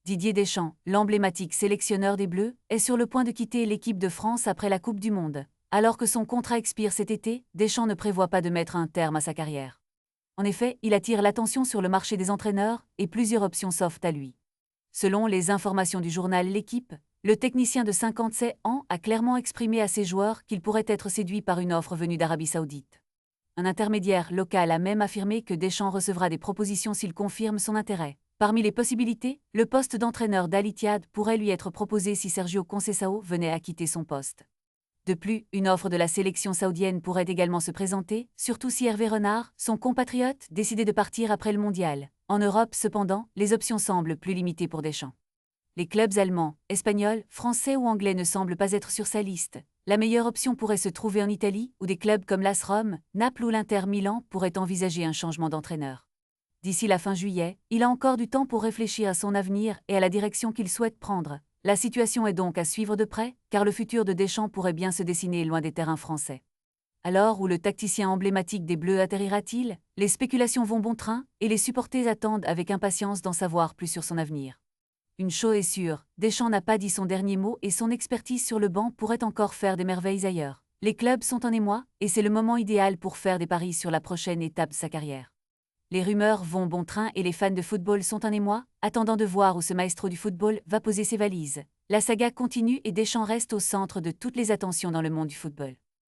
Didier Deschamps, l'emblématique sélectionneur des Bleus, est sur le point de quitter l'équipe de France après la Coupe du Monde. Alors que son contrat expire cet été, Deschamps ne prévoit pas de mettre un terme à sa carrière. En effet, il attire l'attention sur le marché des entraîneurs et plusieurs options s'offrent à lui. Selon les informations du journal L'Équipe, le technicien de 57 ans a clairement exprimé à ses joueurs qu'il pourrait être séduit par une offre venue d'Arabie Saoudite. Un intermédiaire local a même affirmé que Deschamps recevra des propositions s'il confirme son intérêt. Parmi les possibilités, le poste d'entraîneur d'Al Ittihad pourrait lui être proposé si Sergio Conceição venait à quitter son poste. De plus, une offre de la sélection saoudienne pourrait également se présenter, surtout si Hervé Renard, son compatriote, décidait de partir après le mondial. En Europe, cependant, les options semblent plus limitées pour Deschamps. Les clubs allemands, espagnols, français ou anglais ne semblent pas être sur sa liste. La meilleure option pourrait se trouver en Italie, où des clubs comme l'AS Rome, Naples ou l'Inter Milan pourraient envisager un changement d'entraîneur. D'ici la fin juillet, il a encore du temps pour réfléchir à son avenir et à la direction qu'il souhaite prendre. La situation est donc à suivre de près, car le futur de Deschamps pourrait bien se dessiner loin des terrains français. Alors où le tacticien emblématique des Bleus atterrira-t-il? Les spéculations vont bon train et les supporters attendent avec impatience d'en savoir plus sur son avenir. Une chose est sûre, Deschamps n'a pas dit son dernier mot et son expertise sur le banc pourrait encore faire des merveilles ailleurs. Les clubs sont en émoi et c'est le moment idéal pour faire des paris sur la prochaine étape de sa carrière. Les rumeurs vont bon train et les fans de football sont en émoi, attendant de voir où ce maestro du football va poser ses valises. La saga continue et Deschamps reste au centre de toutes les attentions dans le monde du football.